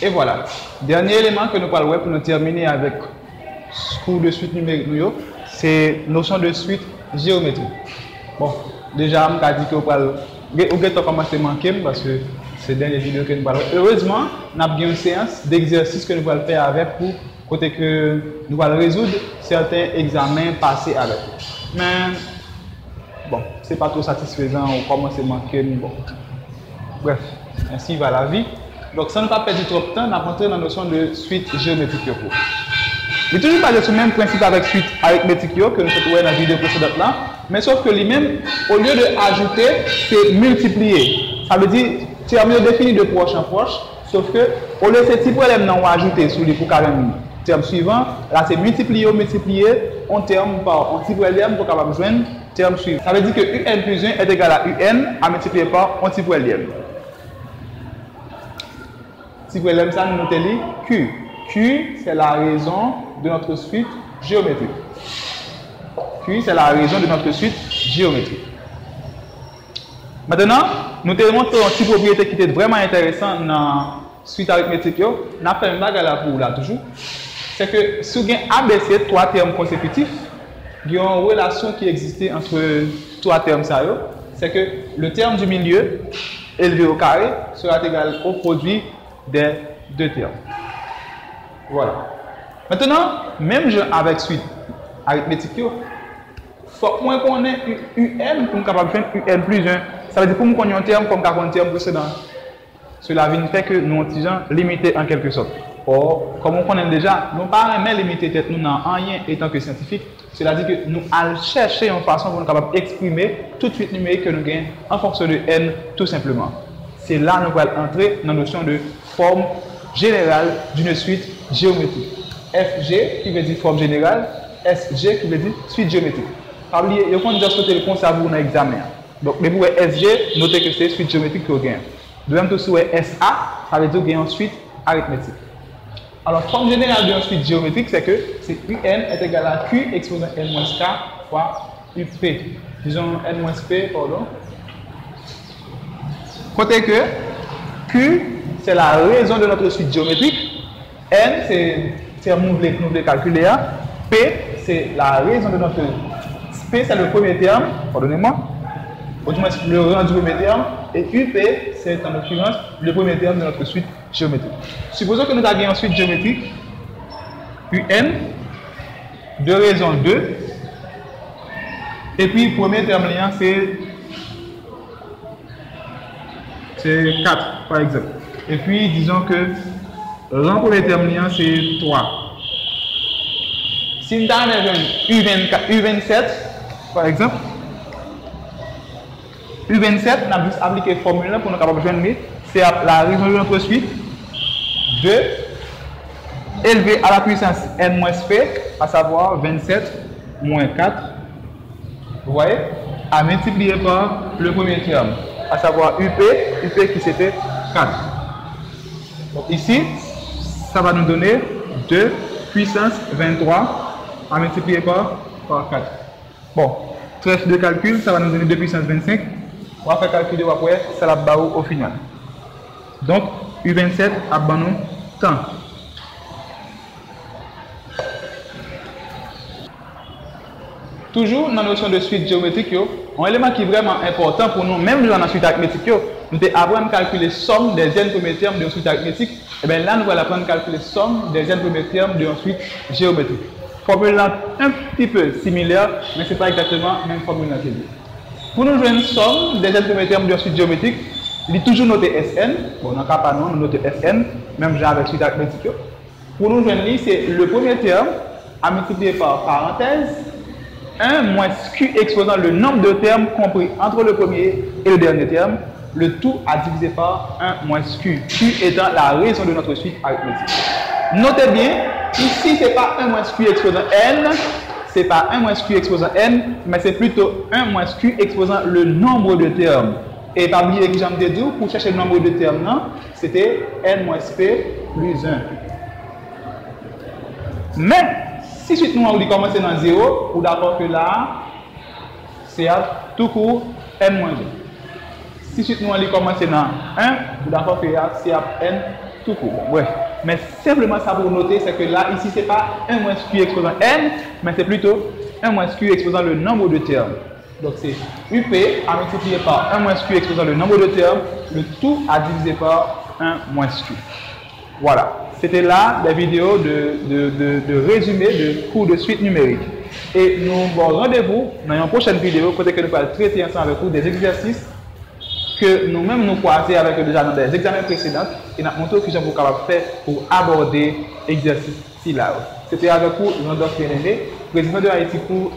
Et voilà. Dernier élément que nous parlons pour nous terminer avec cours de suite numérique, c'est notion de suite géométrique. Bon, déjà, je me dit que vous allez commencer à manquer parce que c'est la dernière vidéo que nous parlons. Heureusement, nous avons une séance d'exercice que nous allons faire avec pour côté que nous allons résoudre certains examens passés avec. Mais bon, ce n'est pas trop satisfaisant, on commence à manquer. Bon. Bref, ainsi va la vie. Donc, sans ne pas perdre trop de temps, on a rentré dans la notion de suite géométrique. Je vais toujours parler de ce même principe avec suite arithmétique que nous avons dans la vidéo précédente là, mais sauf que lui-même, au lieu d'ajouter, c'est multiplier. Ça veut dire, tu as mieux défini de proche en proche, sauf que au lieu de ces petits problèmes, on va ajouter sur les pour carrément. Terme suivant, là c'est multiplier, on terme par un petit problème pour capable joindre terme suivant. Ça veut dire que un plus 1 est égal à un à multiplier par un petit problème. Si problème ça, nous notons Q. Q, c'est la raison de notre suite géométrique. Q, c'est la raison de notre suite géométrique. Maintenant, nous te montrons une petite propriété qui était vraiment intéressante dans la suite arithmétique. Nous avons fait une bagarre pour là toujours. C'est que si vous avez ABC, trois termes consécutifs, il y a une relation qui existait entre trois termes. C'est que le terme du milieu, élevé au carré, sera égal au produit des deux termes. Voilà. Maintenant, même avec suite arithmétique, il faut qu'on ait UN pour capable faire UN plus 1. Ça veut dire pour qu'on ait un terme comme un terme précédent. Cela vient fait que nous sommes limités en quelque sorte. Or, comme on connaît déjà, nous ne pouvons pas limiter tête nous dans rien étant que scientifique. Cela dit que nous allons chercher une façon pour nous capable d'exprimer toute suite numérique que nous gagnons en fonction de n tout simplement. C'est là que nous allons entrer dans la notion de forme générale d'une suite géométrique. FG qui veut dire forme générale, SG qui veut dire suite géométrique. Pas oublier, il faut déjà sauter le concept dans l'examen. Donc, mais pour SG, notez que c'est suite géométrique que vous gagnez. De même que sur SA, ça veut dire que vous gagnez une suite arithmétique. Alors, forme générale d'une suite géométrique, c'est que c'est UN est égal à Q exposant N-K fois UP. Disons N-P, pardon. Côté que Q, c'est la raison de notre suite géométrique. N, c'est nous voulons calculer. P, c'est la raison de notre. P, c'est le premier terme, pardonnez-moi. Autrement, le rang du premier terme. Et UP, c'est en l'occurrence le premier terme de notre suite géométrique. Supposons que nous avons une suite géométrique UN de raison 2. Et puis, le premier terme, c'est 4, par exemple. Et puis, disons que le premier terme, c'est 3. Si nous avons U27, par exemple, U27, nous avons appliqué la formule pour nous capables de joindre, c'est la raison de notre suite de élevé à la puissance n-p, à savoir 27 moins 4, vous voyez, à multiplier par le premier terme, à savoir UP qui c'était 4. Donc ici, ça va nous donner 2 puissance 23 à multiplier par 4. Bon, trèfle de calcul, ça va nous donner 2 puissance 25. On va faire calculer après, ça la barre au final. Donc, U27 a nous temps. Toujours dans la notion de suite géométrique, un élément qui est vraiment important pour nous, même dans la suite arithmétique, nous devons à calculer la somme des n premiers termes de la suite arithmétique. Et bien là, nous allons apprendre à calculer la somme des n premiers termes de la suite géométrique. Formule un petit peu similaire, mais ce n'est pas exactement la même formule. Pour nous jouer une somme des n premiers termes de la suite géométrique, il est toujours noté Sn. Bon, dans le cas pas non, nous notons Sn, même genre avec suite arithmétique. Pour nous joindre, c'est le premier terme à multiplier par parenthèse 1 moins Q exposant le nombre de termes compris entre le premier et le dernier terme, le tout à diviser par 1 moins Q, Q étant la raison de notre suite arithmétique. Notez bien, ici ce n'est pas 1 moins Q exposant N, ce n'est pas 1 moins Q exposant N, mais c'est plutôt 1 moins Q exposant le nombre de termes. Et pas oublier que j'en ai dit, pour chercher le nombre de termes, c'était N moins P plus 1. Mais, si suite nous on commencer dans 0, ou d'accord que là, c'est tout court N moins 1. Si suite nous on commencer dans 1, ou d'accord que là, c'est N tout court. Bon, ouais. Mais simplement ça pour noter, c'est que là, ici, c'est pas 1 moins Q exposant N, mais c'est plutôt 1 moins Q exposant le nombre de termes. Donc c'est UP à multiplier par 1 moins Q exposant le nombre de termes, le tout à diviser par 1 moins Q. Voilà. C'était là la vidéo de résumé de cours de suite numérique. Et nous avons rendez-vous dans une prochaine vidéo, côté que nous allons traiter ensemble avec vous des exercices que nous-mêmes nous croisons avec déjà dans des examens précédents et nous montrons que nous capables de faire pour aborder l'exercice syllabe. C'était avec vous, Randolph Bien-Aimé, président de Haïti pour